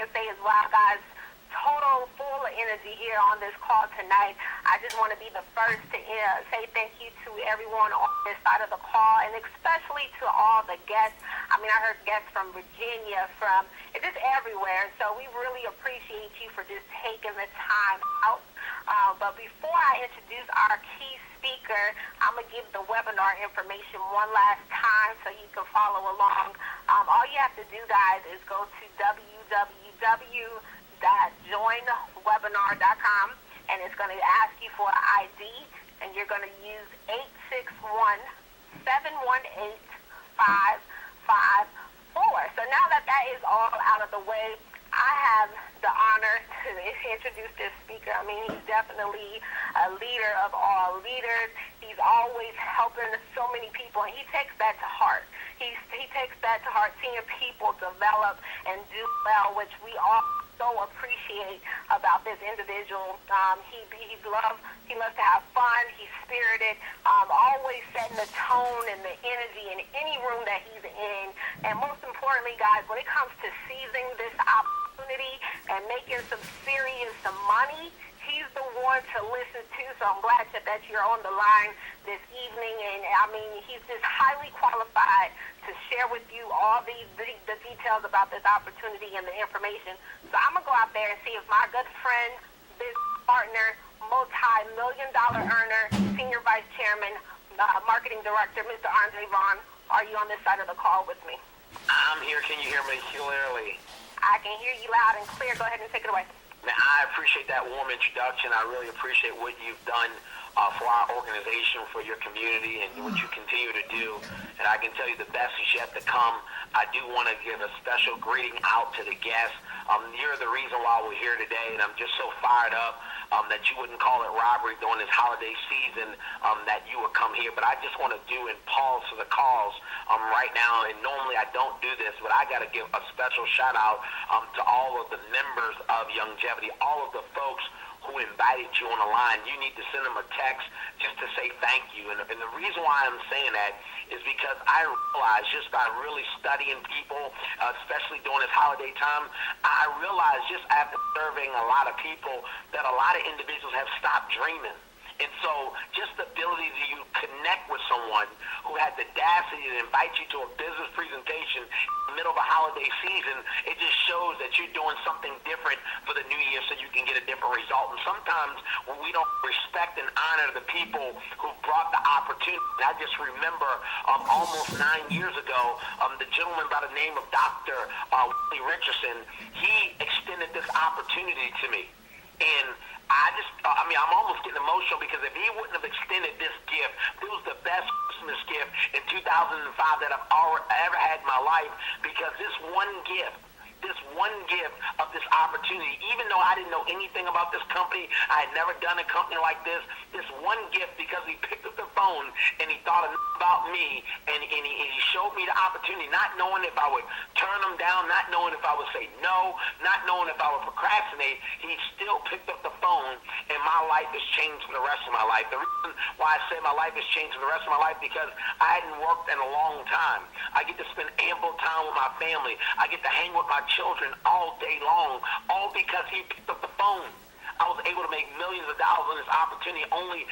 to say as well, guys, total full of energy here on this call tonight. I just want to be the first to say thank you to everyone on this side of the call, and especially to all the guests. I mean, I heard guests from Virginia, from just everywhere. So we really appreciate you for just taking the time out. But before I introduce our key speaker, I'm going to give the webinar information one last time so you can follow along. All you have to do, guys, is go to www.joinwebinar.com, and it's going to ask you for an ID, and you're going to use 861-718-5554. So now that is all out of the way, I have the honor to introduce this speaker. I mean, he's definitely a leader of all leaders. He's always helping so many people, and he takes that to heart. He takes that to heart, seeing people develop and do well, which we all so appreciate about this individual. He loves to have fun. He's spirited, always setting the tone and the energy in any room that he's in. And most importantly, guys, when it comes to seizing this opportunity and making some money, he's the one to listen to. So I'm glad that you're on the line this evening. And I mean, he's just highly qualified to share with you all the details about this opportunity and the information. So I'm going to go out there and see if my good friend, business partner, multi-million-dollar earner, senior vice chairman, marketing director, Mr. Andre Vaughn, are you on this side of the call with me? I'm here. Can you hear me clearly? I can hear you loud and clear. Go ahead and take it away. Man, I appreciate that warm introduction. I really appreciate what you've done for our organization, for your community, and what you continue to do. And I can tell you the best is yet to come. I do want to give a special greeting out to the guests. You're the reason why we're here today, and I'm just so fired up that you wouldn't call it robbery during this holiday season that you would come here. But I just want to do and pause for the calls right now, and normally I don't do this, but I got to give a special shout out to all of the members of Youngevity, all of the folks who invited you on the line. You need to send them a text just to say thank you. And the reason why I'm saying that is because I realized just by really studying people, especially during this holiday time, I realized just after serving a lot of people that a lot of individuals have stopped dreaming. And so just the ability to connect with someone who had the audacity to invite you to a business presentation in the middle of a holiday season, it just shows that you're doing something different for the new year so you can get a different result. And sometimes when we don't respect and honor the people who brought the opportunity, I just remember almost 9 years ago, the gentleman by the name of Dr. Willie Richardson, he extended this opportunity to me. And I'm almost getting emotional because if he wouldn't have extended this gift, it was the best Christmas gift in 2005 that I've ever had in my life, because this one gift of this opportunity, even though I didn't know anything about this company, I had never done a company like this one gift, because he picked up the phone and he thought about me, and he showed me the opportunity, not knowing if I would turn him down, not knowing if I would say no, not knowing if I would procrastinate. He still picked up the phone, and my life has changed for the rest of my life. The reason why I say my life has changed for the rest of my life, because I hadn't worked in a long time. I get to spend ample time with my family. I get to hang with my children all day long, all because he picked up the phone. I was able to make millions of dollars on this opportunity, only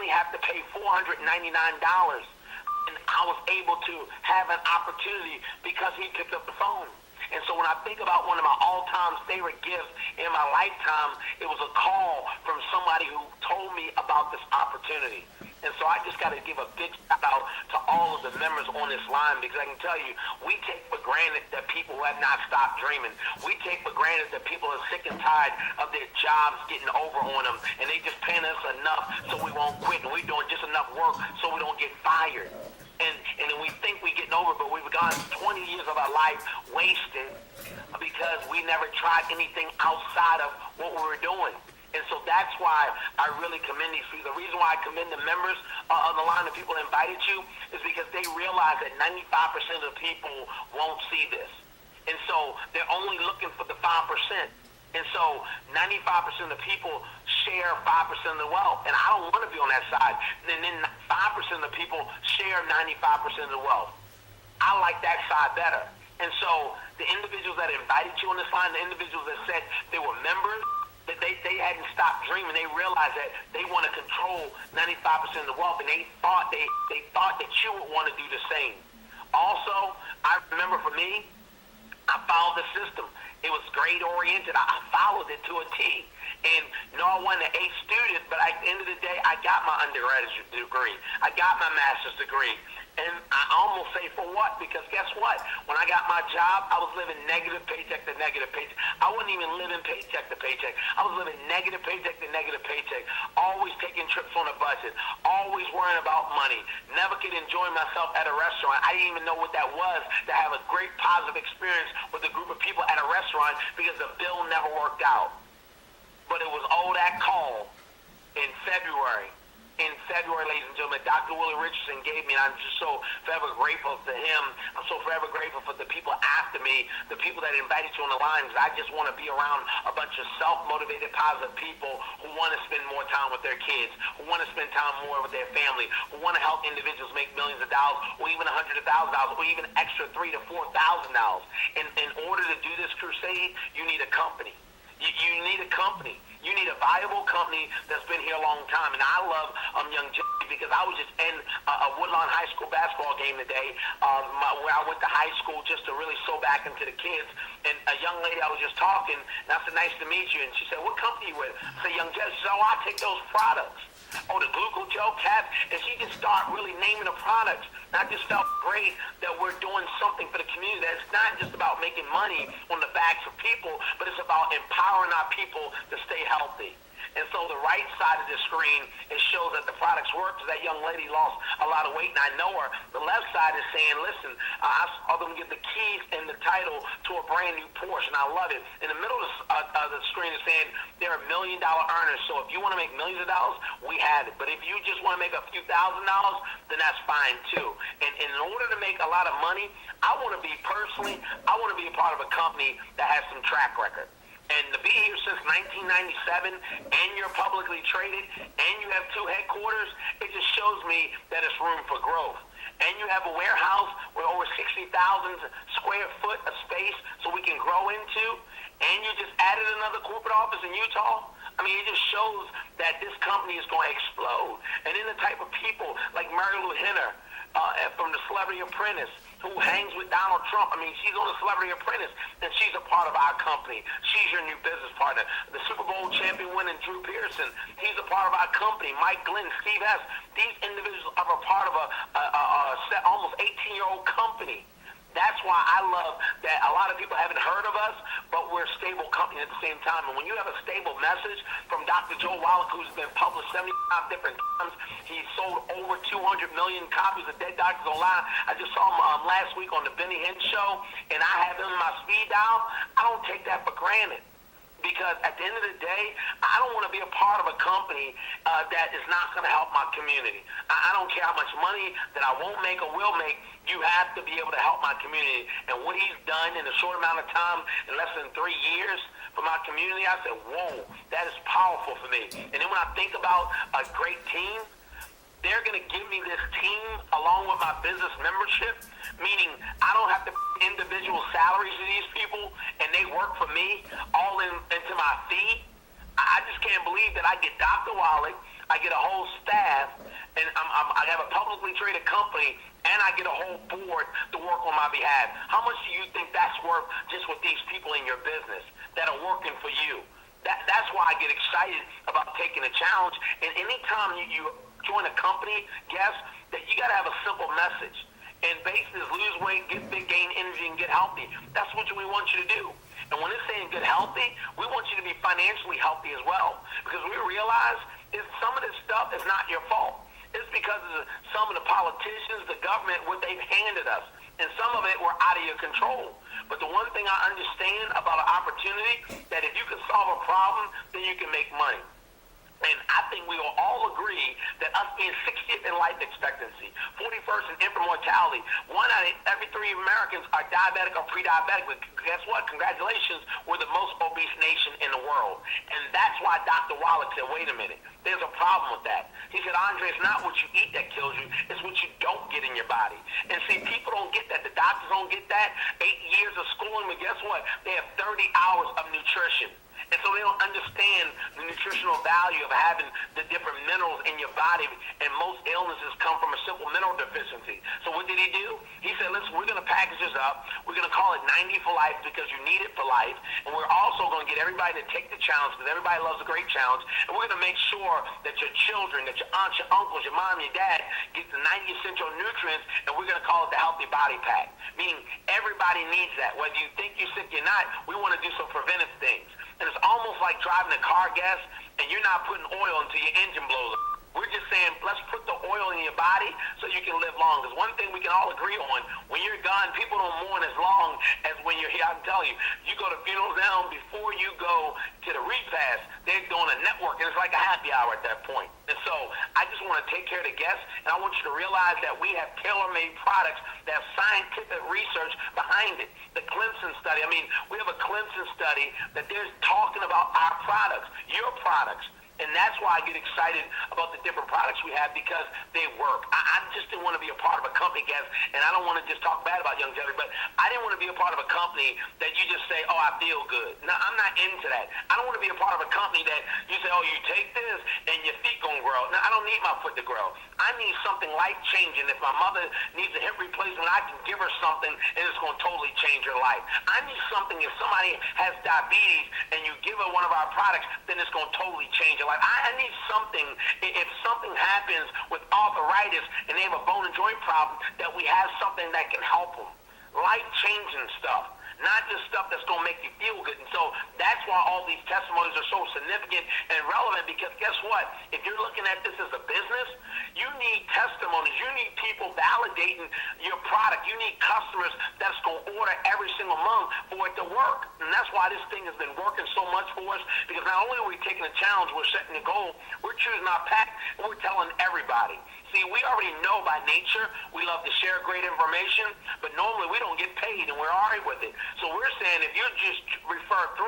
have to pay $499. And I was able to have an opportunity because he picked up the phone. And so when I think about one of my all-time favorite gifts in my lifetime, it was a call from somebody who told me about this opportunity. And so I just got to give a big shout out to all of the members on this line, because I can tell you, we take for granted that people who have not stopped dreaming. We take for granted that people are sick and tired of their jobs getting over on them, and they just paying us enough so we won't quit, and we're doing just enough work so we don't get fired. And then we think we're getting over, but we've gone 20 years of our life wasted because we never tried anything outside of what we were doing. And so that's why I really commend these people. The reason why I commend the members on the line of people that invited you is because they realize that 95% of the people won't see this. And so they're only looking for the 5%. And so 95% of the people share 5% of the wealth. And I don't want to be on that side. And then 5% of the people share 95% of the wealth. I like that side better. And so the individuals that invited you on this line, the individuals that said they were members, that they hadn't stopped dreaming. They realized that they want to control 95% of the wealth, and they thought that you would want to do the same. Also, I remember for me, I followed the system. It was grade oriented. I followed it to a T. And no, I wasn't an A student, but at the end of the day, I got my undergraduate degree. I got my master's degree. And I almost say for what? Because guess what? When I got my job, I was living negative paycheck to negative paycheck. I wasn't even living paycheck to paycheck. I was living negative paycheck to negative paycheck. Always taking trips on a budget. Always worrying about money. Never could enjoy myself at a restaurant. I didn't even know what that was, to have a great positive experience with a group of people at a restaurant, because the bill never worked out. But it was all that call in February. In February, ladies and gentlemen, Dr. Willie Richardson gave me, and I'm just so forever grateful to him. I'm so forever grateful for the people after me, the people that invited you on the line, because I just want to be around a bunch of self-motivated, positive people who want to spend more time with their kids, who want to spend time more with their family, who want to help individuals make millions of dollars, or even $100,000, or even extra $3,000 to $4,000. In order to do this crusade, you need a company. You need a company. You need a viable company that's been here a long time. And I love Young Jesse, because I was just in a Woodlawn High School basketball game today, where I went to high school just to really sew back into the kids. And a young lady, I was just talking, and I said, "Nice to meet you." And she said, "What company you with?" I said, "Young Jesse." She said, "Oh, I take those products. Oh, the Glucojoe Caps." And she just started really naming the products. And I just felt great that we're doing something for the community. That it's not just about making money on the backs of people, but it's about empowering our people to stay healthy. And so the right side of the screen, it shows that the products work, because that young lady lost a lot of weight, and I know her. The left side is saying, listen, I saw them get the keys and the title to a brand new Porsche, and I love it. In the middle of the screen is saying they're $1 million earners, so if you want to make millions of dollars, we have it. But if you just want to make a few $1,000s, then that's fine too. And in order to make a lot of money, I want to be a part of a company that has some track record. And to be here since 1997, and you're publicly traded, and you have 2 headquarters, it just shows me that it's room for growth. And you have a warehouse with over 60,000 square foot of space so we can grow into, and you just added another corporate office in Utah. I mean, it just shows that this company is going to explode. And then the type of people like Mary Lou Henner from The Celebrity Apprentice, who hangs with Donald Trump. I mean, she's on The Celebrity Apprentice, and she's a part of our company. She's your new business partner. The Super Bowl champion winning Drew Pearson, he's a part of our company. Mike Glenn, Steve Hess, these individuals are a part of a almost 18-year-old company. That's why I love that a lot of people haven't heard of us, but we're a stable company at the same time. And when you have a stable message from Dr. Joe Wallach, who's been published 75 different times, he's sold over 200 million copies of Dead Doctors Online. I just saw him last week on the Benny Hinn Show, and I have him in my speed dial. I don't take that for granted. Because at the end of the day, I don't want to be a part of a company that is not going to help my community. I don't care how much money that I won't make or will make. You have to be able to help my community. And what he's done in a short amount of time, in less than 3 years for my community, I said, whoa, that is powerful for me. And then when I think about a great team, they're going to give me this team along with my business membership, meaning I don't have to pay individual salaries to these people, and they work for me all into my fee. I just can't believe that I get Dr. Wallach, I get a whole staff, and I have a publicly traded company, and I get a whole board to work on my behalf. How much do you think that's worth just with these people in your business that are working for you? That's why I get excited about taking a challenge. And anytime you join a company, guess that you got to have a simple message. And basically, lose weight, get fit, gain energy, and get healthy. That's what we want you to do. And when it's saying get healthy, we want you to be financially healthy as well. Because we realize is some of this stuff is not your fault. It's because of some of the politicians, the government, what they've handed us. And some of it were out of your control. But the one thing I understand about an opportunity, that if you can solve a problem, then you can make money. And I think we will all agree that us being 60th in life expectancy, 41st in infant mortality, 1 out of every 3 Americans are diabetic or pre-diabetic. But guess what? Congratulations, we're the most obese nation in the world. And that's why Dr. Wallach said, wait a minute, there's a problem with that. He said, Andre, it's not what you eat that kills you, it's what you don't get in your body. And see, people don't get that. The doctors don't get that. 8 years of schooling, but guess what? They have 30 hours of nutrition. And so they don't understand the nutritional value of having the different minerals in your body. And most illnesses come from a simple mineral deficiency. So what did he do? He said, listen, we're going to package this up. We're going to call it 90 for life because you need it for life. And we're also going to get everybody to take the challenge because everybody loves a great challenge. And we're going to make sure that your children, that your aunts, your uncles, your mom, your dad get the 90 essential nutrients. And we're going to call it the Healthy Body Pack. Meaning everybody needs that. Whether you think you're sick or not, we want to do some preventive things. And it's almost like driving a car gas and you're not putting oil until your engine blows up. We're just saying, let's put the oil in your body so you can live long. Because one thing we can all agree on, when you're gone, people don't mourn as long as when you're here. I can tell you, you go to funerals now, before you go to the repast, they're doing a network, and it's like a happy hour at that point. And so I just want to take care of the guests, and I want you to realize that we have tailor-made products that have scientific research behind it. The Clemson study, I mean, we have a Clemson study that they're talking about our products, your products. And that's why I get excited about the different products we have because they work. I just didn't want to be a part of a company, guys, and I don't want to just talk bad about Young Jelly, but I didn't want to be a part of a company that you just say, oh, I feel good. No, I'm not into that. I don't want to be a part of a company that you say, oh, you take this and your feet going to grow. No, I don't need my foot to grow. I need something life-changing. If my mother needs a hip replacement, I can give her something and it's going to totally change her life. I need something, if somebody has diabetes and you give her one of our products, then it's going to totally change her life. I need something, if something happens with arthritis and they have a bone and joint problem, that we have something that can help them. Life-changing stuff. Not just stuff that's going to make you feel good. And so that's why all these testimonies are so significant and relevant because guess what? If you're looking at this as a business, you need testimonies. You need people validating your product. You need customers that's going to order every single month for it to work. And that's why this thing has been working so much for us because not only are we taking a challenge, we're setting a goal, we're choosing our path, and we're telling everybody. See, we already know by nature we love to share great information, but normally we don't get paid, and we're all right with it. So we're saying if you just refer 3,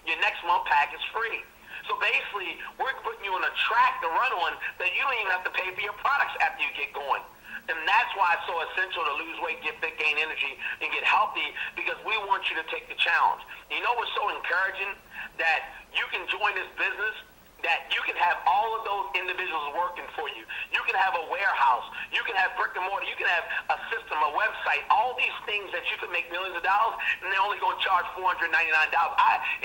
your next month pack is free. So basically, we're putting you on a track to run on that you don't even have to pay for your products after you get going. And that's why it's so essential to lose weight, get fit, gain energy, and get healthy because we want you to take the challenge. You know what's so encouraging? That you can join this business, that you can have all of those individuals working for you. You can have a warehouse. You can have brick and mortar. You can have a system, a website, all these things that you can make millions of dollars, and they're only going to charge $499.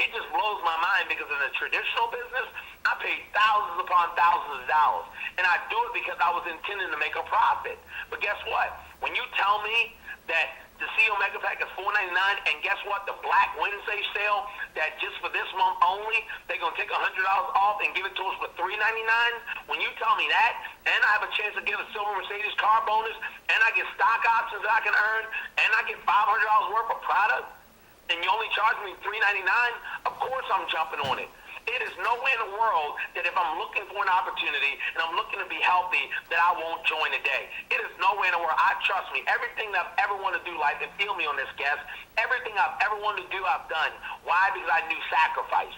It just blows my mind because in the traditional business, I paid thousands upon thousands of dollars. And I do it because I was intending to make a profit. But guess what? When you tell me that the CEO Mega Pack is $499, and guess what? The Black Wednesday sale, that just for this month only, they're going to take $100 off and give it to us for $399. When you tell me that, and I have a chance to get a silver Mercedes car bonus, and I get stock options that I can earn, and I get $500 worth of product, and you only charge me $399, of course I'm jumping on it. It is nowhere in the world that if I'm looking for an opportunity and I'm looking to be healthy that I won't join today. It is nowhere in the world. Trust me, everything that I've ever wanted to do in life, and feel me on this, guest, everything I've ever wanted to do, I've done. Why? Because I knew sacrifice.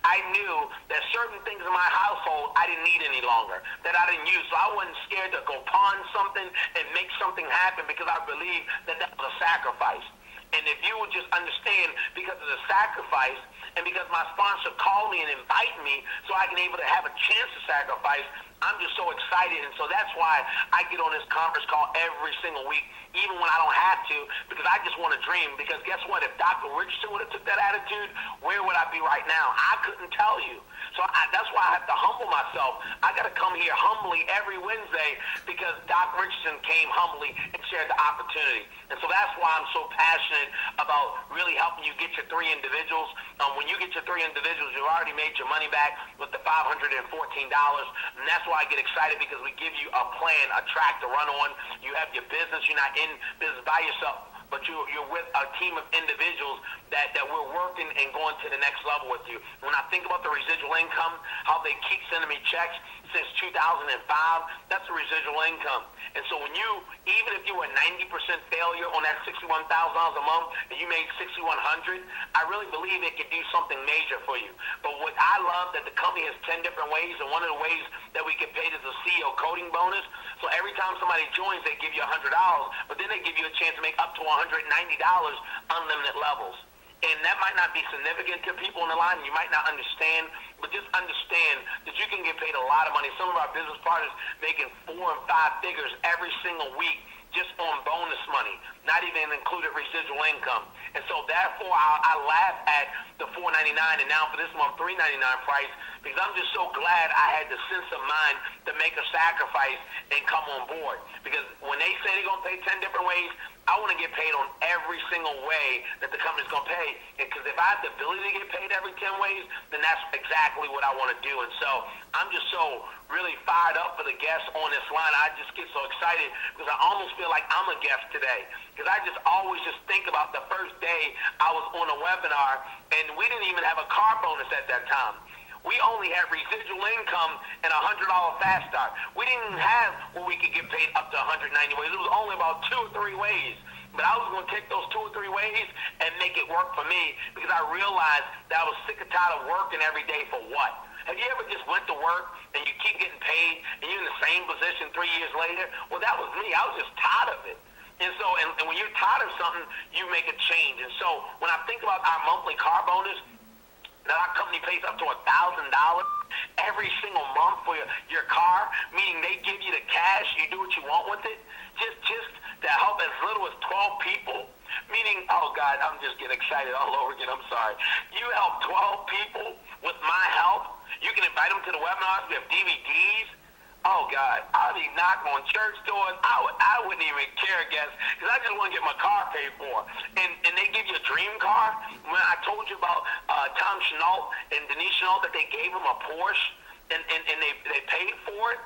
I knew that certain things in my household I didn't need any longer, that I didn't use. So I wasn't scared to go pawn something and make something happen because I believed that that was a sacrifice. And if you would just understand, because of the sacrifice, and because my sponsor called me and invited me so I can able to have a chance to sacrifice, I'm just so excited. And so that's why I get on this conference call every single week, even when I don't have to, because I just want to dream. Because guess what? If Dr. Richardson would have took that attitude, where would I be right now? I couldn't tell you. So that's why I have to humble myself. I got to come here humbly every Wednesday because Doc Richardson came humbly and shared the opportunity. And so that's why I'm so passionate about really helping you get your 3 individuals. When you get your 3 individuals, you've already made your money back with the $514. And that's why I get excited because we give you a plan, a track to run on. You have your business. You're not in business by yourself. but you're with a team of individuals that we're working and going to the next level with you. When I think about the residual income, how they keep sending me checks since 2005, that's the residual income. And so when you, even if you were 90% failure on that $61,000 a month and you made $6,100, I really believe it could do something major for you. But what I love that the company has 10 different ways, and one of the ways that we get paid is a CEO coding bonus. So every time somebody joins, they give you $100, but then they give you a chance to make up to $190 unlimited levels. And that might not be significant to people on the line, and you might not understand, but just understand that you can get paid a lot of money. Some of our business partners making 4 and 5 figures every single week just on bonus money, not even included residual income. And so therefore, I laugh at the $4.99 and now for this month $3.99 price, because I'm just so glad I had the sense of mind to make a sacrifice and come on board. Because when they say they're going to pay 10 different ways, I want to get paid on every single way that the company's going to pay. Because if I have the ability to get paid every 10 ways, then that's exactly what I want to do. And so I'm just so really fired up for the guests on this line. I just get so excited because I almost feel like I'm a guest today. Because I just always just think about the first day I was on a webinar, and we didn't even have a car bonus at that time. We only had residual income and a $100 fast start. We didn't have where we could get paid up to 190 ways. It was only about 2 or 3 ways. But I was going to take those 2 or 3 ways and make it work for me, because I realized that I was sick and tired of working every day for what? Have you ever just went to work and you keep getting paid and you're in the same position 3 years later? Well, that was me. I was just tired of it. And so, and when you're tired of something, you make a change. And so when I think about our monthly car bonus, that our company pays up to $1,000 every single month for your car, meaning they give you the cash, you do what you want with it, just to help as little as 12 people, meaning, oh God, I'm just getting excited all over again, I'm sorry. You help 12 people with my help. You can invite them to the webinars. We have DVDs. Oh God, I'd be knocking on church doors. I wouldn't even care, guys, because I just want to get my car paid for. And they give you a dream car. When I told you about Tom Chenault and Denise Chenault, that they gave him a Porsche and they paid for it.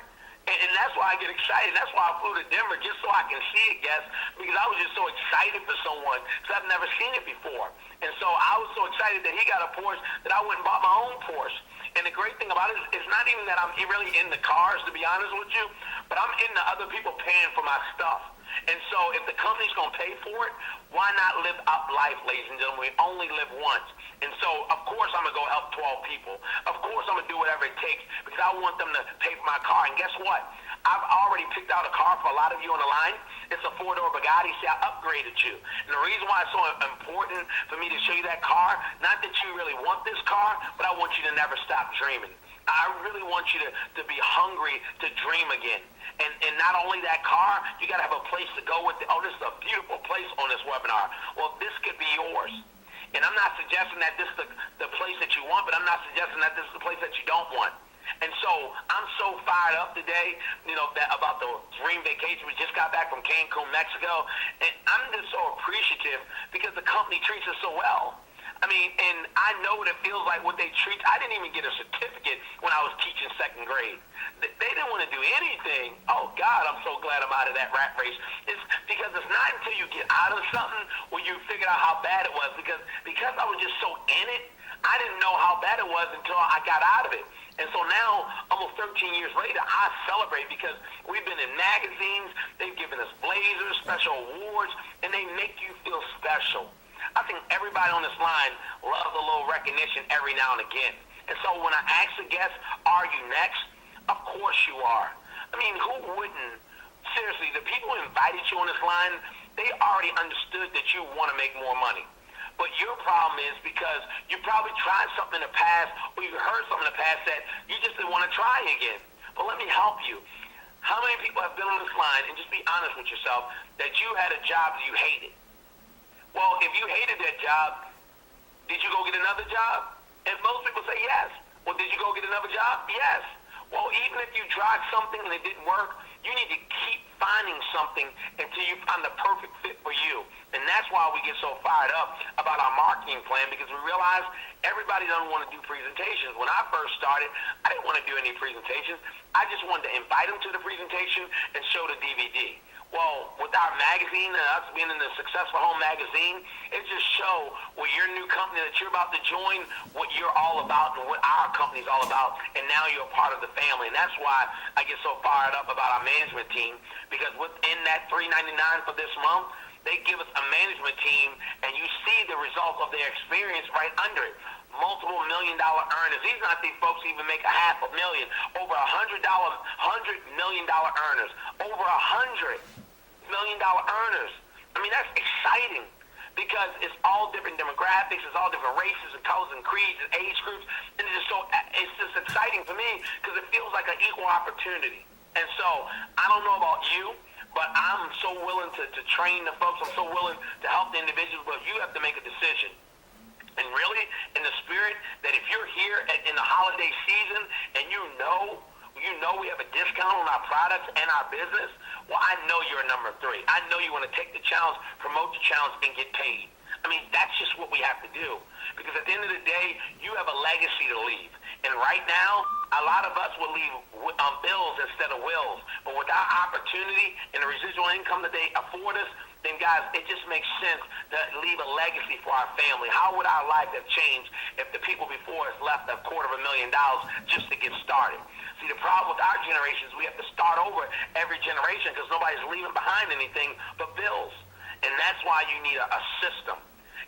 And that's why I get excited. That's why I flew to Denver, just so I can see it, guys, because I was just so excited for someone, because I've never seen it before. And so I was so excited that he got a Porsche that I went and bought my own Porsche. And the great thing about it is it's not even that I'm really in the cars, to be honest with you, but I'm into other people paying for my stuff. And so if the company's going to pay for it, why not live up life, ladies and gentlemen? We only live once. And so, of course, I'm going to go help 12 people. Of course, I'm going to do whatever it takes, because I want them to pay for my car. And guess what? I've already picked out a car for a lot of you on the line. It's a 4-door Bugatti. See, I upgraded you. And the reason why it's so important for me to show you that car, not that you really want this car, but I want you to never stop dreaming. I really want you to be hungry to dream again. And not only that car, you got to have a place to go with it. Oh, this is a beautiful place on this webinar. Well, this could be yours. And I'm not suggesting that this is the place that you want, but I'm not suggesting that this is the place that you don't want. And so I'm so fired up today, about the dream vacation. We just got back from Cancun, Mexico, and I'm just so appreciative because the company treats us so well. I mean, and I know what it feels like what they treat. I didn't even get a certificate when I was teaching 2nd grade. They didn't want to do anything. Oh, God, I'm so glad I'm out of that rat race. It's because it's not until you get out of something where you figure out how bad it was. Because I was just so in it, I didn't know how bad it was until I got out of it. And so now, almost 13 years later, I celebrate because we've been in magazines. They've given us blazers, special awards, and they make you feel special. I think everybody on this line loves a little recognition every now and again. And so when I ask the guests, are you next? Of course you are. I mean, who wouldn't? Seriously, the people who invited you on this line, they already understood that you want to make more money. But your problem is because you probably tried something in the past or you heard something in the past that you just didn't want to try again. But let me help you. How many people have been on this line, and just be honest with yourself, that you had a job that you hated? Well, if you hated that job, did you go get another job? And most people say yes. Well, did you go get another job? Yes. Well, even if you tried something and it didn't work, you need to keep finding something until you find the perfect fit for you. And that's why we get so fired up about our marketing plan, because we realize everybody doesn't want to do presentations. When I first started, I didn't want to do any presentations. I just wanted to invite them to the presentation and show the DVD. Well, with our magazine, us being in the Successful Home magazine, it just show what your new company that you're about to join, what you're all about and what our company's all about, and now you're a part of the family. And that's why I get so fired up about our management team, because within that $3.99 for this month, they give us a management team, and you see the results of their experience right under it. Multiple $1 million earners. These are not these folks who even make $500,000, over $100 million earners, over $100 million earners. I mean, that's exciting because it's all different demographics, it's all different races and colors and creeds and age groups, and it's just exciting for me because it feels like an equal opportunity. And so I don't know about you, but I'm so willing to train the folks. I'm so willing to help the individuals, but you have to make a decision. And really, in the spirit that if you're here in the holiday season and you know we have a discount on our products and our business, well, I know you're number 3. I know you want to take the challenge, promote the challenge, and get paid. I mean, that's just what we have to do. Because at the end of the day, you have a legacy to leave. And right now, a lot of us will leave bills instead of wills. But with our opportunity and the residual income that they afford us, then guys, it just makes sense to leave a legacy for our family. How would our life have changed if the people before us left $250,000 just to get started? See, the problem with our generation is we have to start over every generation because nobody's leaving behind anything but bills. And that's why you need a system.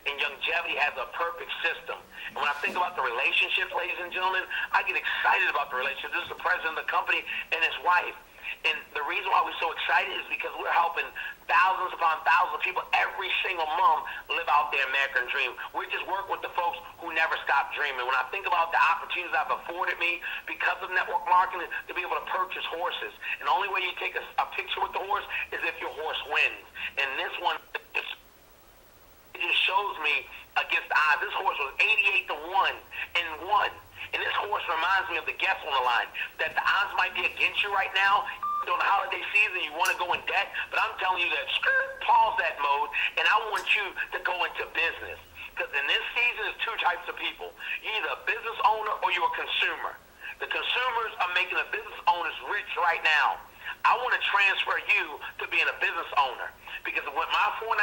And Youngevity has a perfect system. And when I think about the relationships, ladies and gentlemen, I get excited about the relationship. This is the president of the company and his wife. And the reason why we're so excited is because we're helping thousands upon thousands of people every single month live out their American dream. We just work with the folks who never stop dreaming. When I think about the opportunities that have afforded me because of network marketing to be able to purchase horses, and the only way you take a picture with the horse is if your horse wins. And this one just shows me against the odds. This horse was 88-1 and won. And this horse reminds me of the guest on the line, that the odds might be against you right now. During the holiday season, you want to go in debt, but I'm telling you that pause that mode, and I want you to go into business. Because in this season, there's 2 types of people. You're either a business owner or you're a consumer. The consumers are making the business owners rich right now. I want to transfer you to being a business owner. Because with my $4.99,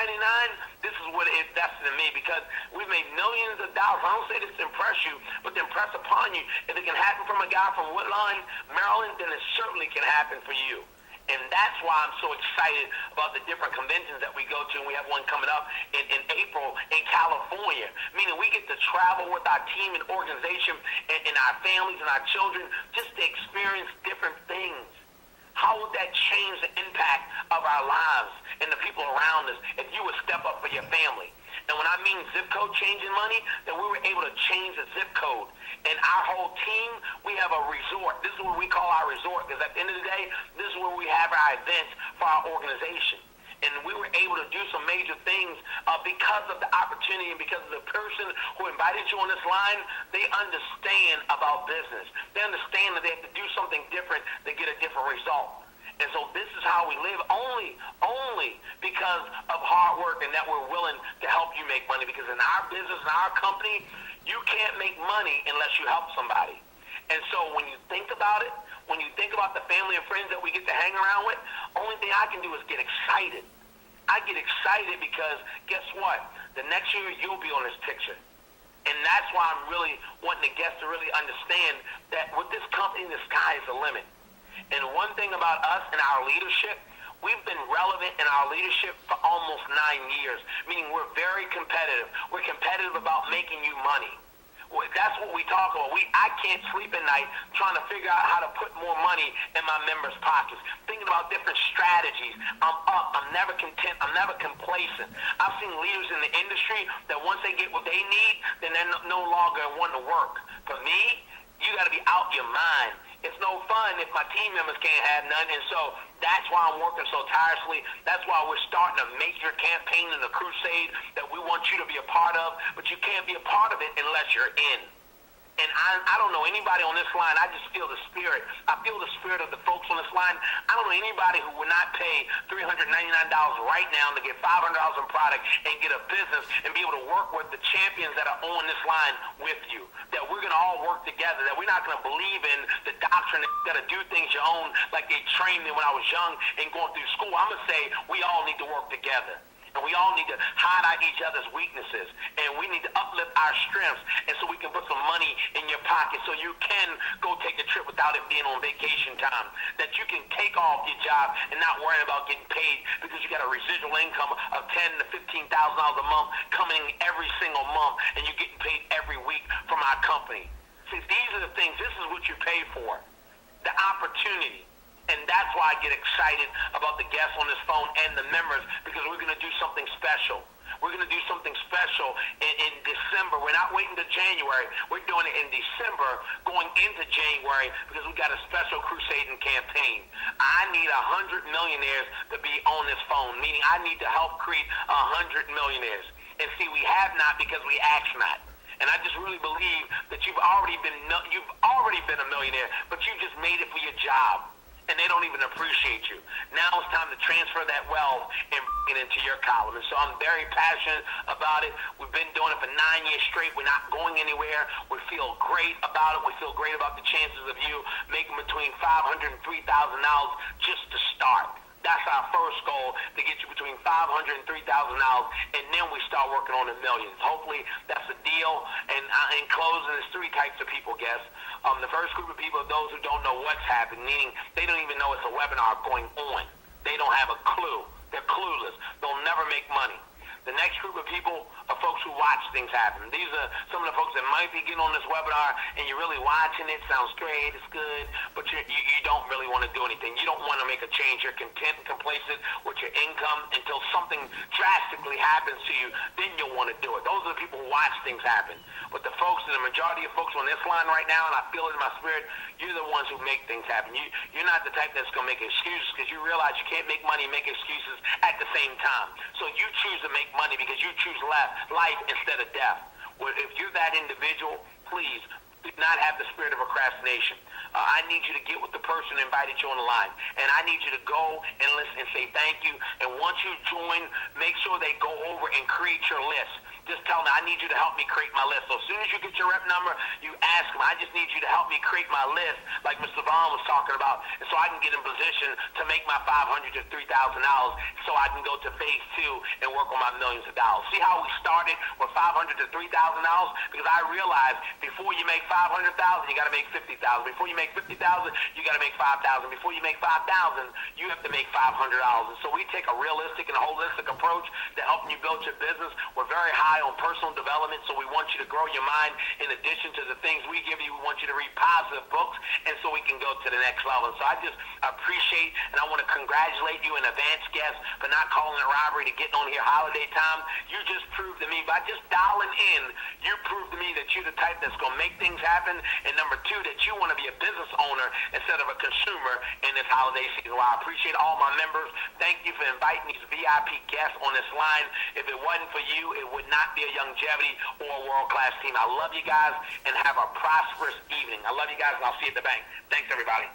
this is what it invested in me, because we've made millions of dollars. I don't say this to impress you, but to impress upon you. If it can happen from a guy from Woodlawn, Maryland, then it certainly can happen for you. And that's why I'm so excited about the different conventions that we go to. And we have one coming up in April in California, meaning we get to travel with our team and organization and our families and our children just to experience different things. How would that change the impact of our lives and the people around us if you would step up for your family? And when I mean zip code changing money, that we were able to change the zip code. And our whole team, we have a resort. This is what we call our resort, because at the end of the day, this is where we have our events for our organization. And we were able to do some major things because of the opportunity and because of the person who invited you on this line. They understand about business. They understand that they have to do something different to get a different result. And so this is how we live, only because of hard work and that we're willing to help you make money. Because in our business, in our company, you can't make money unless you help somebody. And so when you think about it, when you think about the family and friends that we get to hang around with, only thing I can do is get excited. I get excited because guess what? The next year you'll be on this picture. And that's why I'm really wanting the guests to really understand that with this company, the sky is the limit. And one thing about us and our leadership, we've been relevant in our leadership for almost 9 years, meaning we're very competitive. We're competitive about making you money. That's what we talk about. I can't sleep at night trying to figure out how to put more money in my members' pockets, thinking about different strategies. I'm up. I'm never content. I'm never complacent. I've seen leaders in the industry that once they get what they need, then they're no longer wanting to work. For me, you got to be out your mind. It's no fun if my team members can't have none, and so that's why I'm working so tirelessly. That's why we're starting a major campaign and a crusade that we want you to be a part of, but you can't be a part of it unless you're in. And I don't know anybody on this line. I just feel the spirit. I feel the spirit of the folks on this line. I don't know anybody who would not pay $399 right now to get $500 in product and get a business and be able to work with the champions that are on this line with you. That we're going to all work together. That we're not going to believe in the doctrine that you got to do things your own like they trained me when I was young and going through school. I'm going to say we all need to work together. And we all need to hide out each other's weaknesses. And we need to uplift our strengths. And so we can put some money in your pocket so you can go take a trip without it being on vacation time. That you can take off your job and not worry about getting paid because you got a residual income of $10,000 to $15,000 a month coming every single month. And you're getting paid every week from our company. See, these are the things. This is what you pay for. The opportunity. And that's why I get excited about the guests on this phone and the members, because we're going to do something special. We're going to do something special in December. We're not waiting to January. We're doing it in December, going into January, because we got a special crusading campaign. I need 100 millionaires to be on this phone, meaning I need to help create 100 millionaires. And see, we have not because we ask not. And I just really believe that you've already been a millionaire, but you just made it for your job. And they don't even appreciate you. Now it's time to transfer that wealth and bring it into your column. And so I'm very passionate about it. We've been doing it for 9 years straight. We're not going anywhere. We feel great about it. We feel great about the chances of you making between $500 and $3,000 just to start. That's our first goal, to get you between $500 and $3,000, and then we start working on the millions. Hopefully, that's a deal. And in closing, there's 3 types of people, guests. The first group of people are those who don't know what's happening, meaning they don't even know it's a webinar going on. They don't have a clue. They're clueless. They'll never make money. The next group of people are folks who watch things happen. These are some of the folks that might be getting on this webinar and you're really watching it. Sounds great, it's good, but you don't really want to do anything. You don't want to make a change. You're content and complacent with your income until something drastically happens to you. Then you'll want to do it. Those are the people who watch things happen. But the folks, the majority of folks on this line right now, and I feel it in my spirit, you're the ones who make things happen. You're not the type that's going to make excuses, because you realize you can't make money and make excuses at the same time. So you choose to make money because you choose life instead of death. Well, if you're that individual, please do not have the spirit of procrastination. I need you to get with the person who invited you on the line. And I need you to go and listen and say thank you. And once you join, make sure they go over and create your list. Just tell them, I need you to help me create my list. So as soon as you get your rep number, you ask them, I just need you to help me create my list, like Mr. Vaughn was talking about, and so I can get in position to make my $500 to $3,000 so I can go to phase 2 and work on my millions of dollars. See how we started with $500 to $3,000? Because I realized before you make $500,000, you got to make $50,000. Before you make $50,000, you got to make $5,000. Before you make $5,000, you have to make $500. And so we take a realistic and holistic approach to helping you build your business. We're very high on personal development, so we want you to grow your mind. In addition to the things we give you, we want you to read positive books, and so we can go to the next level. So I just appreciate, and I want to congratulate you in advance, guests, for not calling it robbery to getting on here holiday time. You just proved to me, by just dialing in, you proved to me that you're the type that's going to make things happen, and number 2, that you want to be a business owner instead of a consumer in this holiday season. Well, I appreciate all my members. Thank you for inviting these VIP guests on this line. If it wasn't for you, it would not be a Longevity or a world-class team. I love you guys, and have a prosperous evening. I love you guys, and I'll see you at the bank. Thanks, everybody.